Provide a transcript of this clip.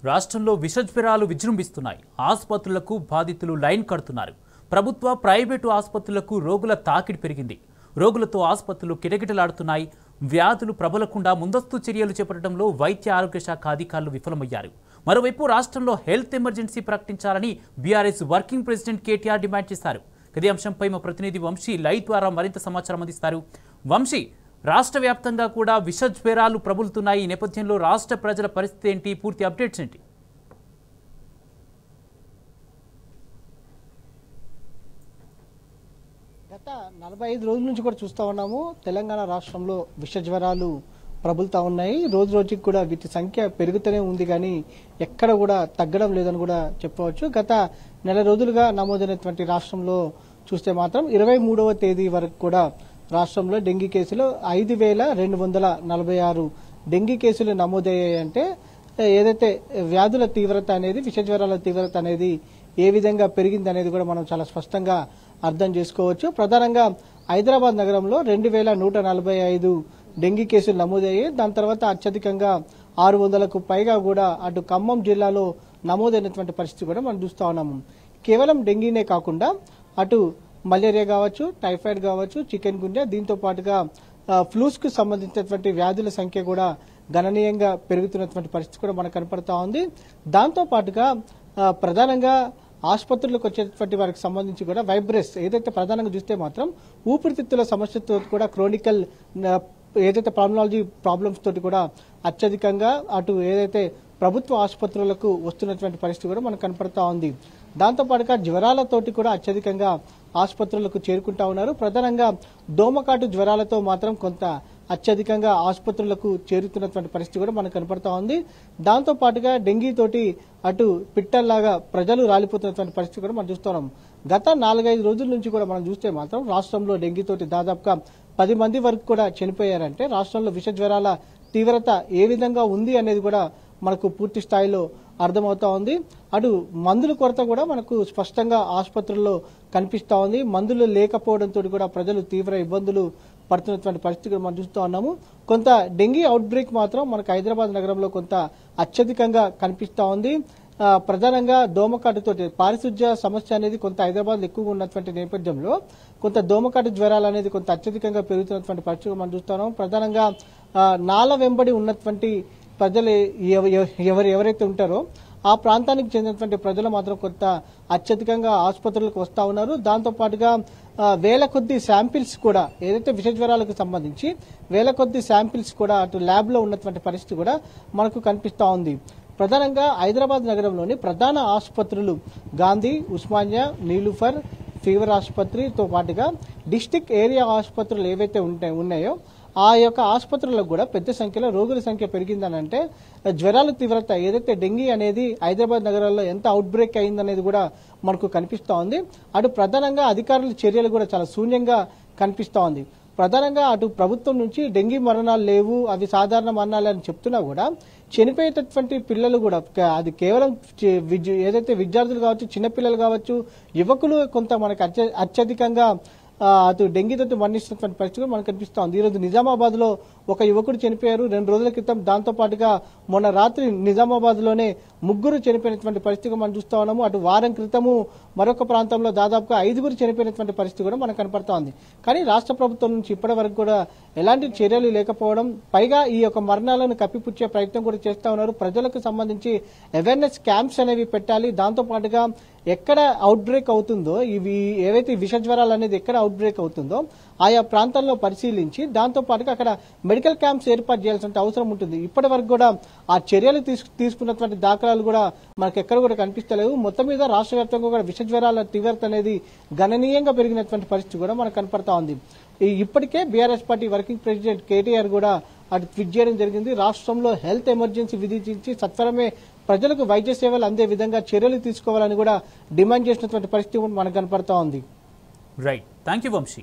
రాష్ట్రంలో విషజ్వరాలు విజృంభిస్తున్నాయి. ఆసుపత్రులకు బాధితులు లైన్ కడుతున్నారు. ప్రభుత్వ ప్రైవేటు ఆసుపత్రులకు రోగుల తాకిడి పెరిగింది. రోగులతో ఆసుపత్రులు కిటకిటలాడుతున్నాయి. వ్యాధులు ప్రబలకుండా ముందస్తు చర్యలు చేపట్టడంలో వైద్య ఆరోగ్య శాఖ అధికారులు విఫలమయ్యారు. మరోవైపు రాష్ట్రంలో హెల్త్ ఎమర్జెన్సీ ప్రకటించాలని BRS working president KTR demand చేశారు. ఇదే అంశంపై మా ప్రతినిధి వంశీ లైవ్ ద్వారా మరింత సమాచారం అందిస్తారు. వంశీ, రాష్ట్ర వ్యాప్తంగా కూడా విషజ్వరాలు ప్రబలుతున్నాయి. ఈ నేపథ్యంలో రాష్ట్ర ప్రజల పరిస్థితి ఏంటి? పూర్తి అప్డేట్స్ ఏంటి? గత 45 రోజుల నుంచి కూడా చూస్తూ ఉన్నాము. తెలంగాణ రాష్ట్రంలో విషజ్వరాలు ప్రబలుతూ ఉన్నాయి. రోజు రోజుకి కూడా వీటి సంఖ్య పెరుగుతూనే ఉంది, కానీ ఎక్కడ కూడా తగ్గడం లేదని కూడా చెప్పవచ్చు. గత నెల రోజులుగా నమోదైనటువంటి రాష్ట్రంలో చూస్తే మాత్రం 23వ తేదీ వరకు కూడా రాష్ట్రంలో డెంగీ కేసులు 5246 డెంగీ కేసులు నమోదయ్యాయంటే ఏదైతే వ్యాధుల తీవ్రత అనేది, విషజ్వరాల తీవ్రత అనేది ఏ విధంగా పెరిగింది అనేది కూడా మనం చాలా స్పష్టంగా అర్థం చేసుకోవచ్చు. ప్రధానంగా హైదరాబాద్ నగరంలో 2145 డెంగీ కేసులు నమోదయ్యాయి. దాని తర్వాత అత్యధికంగా 600కు పైగా కూడా అటు ఖమ్మం జిల్లాలో నమోదైనటువంటి పరిస్థితి కూడా మనం చూస్తా ఉన్నాము. కేవలం డెంగీనే కాకుండా అటు మలేరియా కావచ్చు, టైఫాయిడ్ కావచ్చు, చికెన్ గున్యా, దీంతో పాటుగా ఫ్లూస్ కు సంబంధించినటువంటి వ్యాధుల సంఖ్య కూడా గణనీయంగా పెరుగుతున్నటువంటి పరిస్థితి కూడా మనకు కనపడతా ఉంది. దాంతో పాటుగా ప్రధానంగా ఆసుపత్రులకు వచ్చేటువంటి వారికి సంబంధించి కూడా వైబ్రెస్ ఏదైతే ప్రధానంగా చూస్తే మాత్రం ఊపిరితిత్తుల సమస్యతో కూడా క్రోనికల్ ఏదైతే పల్మనాలజీ ప్రాబ్లమ్స్ తోటి కూడా అత్యధికంగా అటు ఏదైతే ప్రభుత్వ ఆసుపత్రులకు వస్తున్నటువంటి పరిస్థితి కూడా మనకు కనపడతా ఉంది. దాంతో పాటుగా జ్వరాలతోటి కూడా అత్యధికంగా ఆసుపత్రులకు చేరుకుంటా ఉన్నారు. ప్రధానంగా దోమకాటు జ్వరాలతో మాత్రం కొంత అత్యధికంగా ఆసుపత్రులకు చేరుతున్నటువంటి పరిస్థితి కూడా మనకు కనపడతా ఉంది. దాంతో పాటుగా డెంగీ తోటి అటు పిట్టల్లాగా ప్రజలు రాలిపోతున్నటువంటి పరిస్థితి కూడా మనం చూస్తున్నాం. గత 4-5 రోజుల నుంచి కూడా మనం చూస్తే మాత్రం రాష్ట్రంలో డెంగీ తోటి దాదాపుగా 10 మంది వరకు కూడా చనిపోయారంటే రాష్ట్రంలో విష జ్వరాల తీవ్రత ఏ విధంగా ఉంది అనేది కూడా మనకు పూర్తి స్థాయిలో అర్థమవుతా ఉంది. అటు మందుల కొరత కూడా మనకు స్పష్టంగా ఆసుపత్రుల్లో కనిపిస్తా ఉంది. మందులు లేకపోవడంతో కూడా ప్రజలు తీవ్ర ఇబ్బందులు పడుతున్నటువంటి పరిస్థితి మనం చూస్తూ ఉన్నాము. కొంత డెంగీ అవుట్ బ్రేక్ మాత్రం మనకు హైదరాబాద్ నగరంలో కొంత అత్యధికంగా కనిపిస్తా ఉంది. ప్రధానంగా దోమకాటుతోటి పారిశుధ్య సమస్య అనేది కొంత హైదరాబాద్ ఎక్కువగా ఉన్నటువంటి నేపథ్యంలో కొంత దోమకాటు జ్వరాలు అనేది కొంత అత్యధికంగా పెరుగుతున్నటువంటి పరిస్థితి మనం చూస్తున్నాం. ప్రధానంగా నాల వెంబడి ఉన్నటువంటి ప్రజలు ఎవరైతే ఉంటారో ఆ ప్రాంతానికి చెందినటువంటి ప్రజలు మాత్రం కొంత అత్యధికంగా ఆసుపత్రులకు వస్తా ఉన్నారు. దాంతో పాటుగా వేల కొద్ది శాంపిల్స్ కూడా ఏదైతే విషజ్వరాలకు సంబంధించి వేల కొద్ది శాంపిల్స్ కూడా అటు ల్యాబ్ లో ఉన్నటువంటి పరిస్థితి కూడా మనకు కనిపిస్తా ఉంది. ప్రధానంగా హైదరాబాద్ నగరంలోని ప్రధాన ఆసుపత్రులు గాంధీ, ఉస్మానియా, నీలూఫర్, ఫీవర్ ఆసుపత్రితో పాటుగా డిస్టిక్ ఏరియా ఆసుపత్రులు ఏవైతే ఉన్నాయో ఆ యొక్క ఆసుపత్రులకు కూడా పెద్ద సంఖ్యలో రోగుల సంఖ్య పెరిగిందని అంటే జ్వరాల తీవ్రత ఏదైతే డెంగీ అనేది హైదరాబాద్ నగరాల్లో ఎంత అవుట్ బ్రేక్ అయిందనేది కూడా మనకు కనిపిస్తా ఉంది. అటు ప్రధానంగా అధికారుల చర్యలు కూడా చాలా శూన్యంగా కనిపిస్తా ఉంది. ప్రధానంగా అటు ప్రభుత్వం నుంచి డెంగీ మరణాలు లేవు, అవి సాధారణ మరణాలు అని చెప్తున్నా కూడా చనిపోయేటటువంటి పిల్లలు కూడా అది కేవలం ఏదైతే విద్యార్థులు కావచ్చు, చిన్నపిల్లలు కావచ్చు, యువకులు కొంత మనకు అత్యధికంగా అటు డెంగీతో మరణిస్తున్నటువంటి పరిస్థితి మనకు కనిపిస్తా ఉంది. ఈరోజు నిజామాబాద్ లో ఒక యువకుడు చనిపోయారు 2 రోజుల క్రితం. దాంతో పాటుగా మొన్న రాత్రి నిజామాబాద్ లోనే 3 చనిపోయినటువంటి పరిస్థితి మనం చూస్తా ఉన్నాము. అటు వారం క్రితము మరొక ప్రాంతంలో దాదాపుగా 5 చనిపోయినటువంటి పరిస్థితి కూడా మనకు కనపడతా ఉంది. కానీ రాష్ట్ర ప్రభుత్వం నుంచి ఇప్పటి వరకు కూడా ఎలాంటి చర్యలు లేకపోవడం, పైగా ఈ యొక్క మరణాలను కప్పిపుచ్చే ప్రయత్నం కూడా చేస్తా ఉన్నారు. ప్రజలకు సంబంధించి అవేర్నెస్ క్యాంప్స్ అనేవి పెట్టాలి. దాంతో పాటుగా ఎక్కడ అవుట్ బ్రేక్ అవుతుందో, ఇవి ఏవైతే విషజ్వరాలు అనేది ఎక్కడ అవుట్ బ్రేక్ అవుతుందో ఆయా ప్రాంతాల్లో పరిశీలించి దాంతో పాటుగా అక్కడ మెడికల్ క్యాంప్స్ ఏర్పాటు చేయాల్సిన అవసరం ఉంటుంది. ఇప్పటి వరకు కూడా ఆ చర్యలు తీసుకున్నటువంటి దాఖలాలు కూడా మనకు ఎక్కడ కూడా కనిపిస్తలేవు. మొత్తం మీద రాష్ట్ర వ్యాప్తంగా కూడా విషజ్వరాల తీవ్రత అనేది గణనీయంగా పెరిగినటువంటి పరిస్థితి కూడా మనకు కనపడతా ఉంది. ఇప్పటికే BRS party working president KTR కూడా అటు ట్వీట్ చేయడం జరిగింది. రాష్ట్రంలో హెల్త్ ఎమర్జెన్సీ విధించి సత్వరమే ప్రజలకు వైద్య సేవలు అందే విధంగా చర్యలు తీసుకోవాలని కూడా డిమాండ్ చేసినటువంటి పరిస్థితి మనకు కనపడతా ఉంది. Right, thank you Vamsi.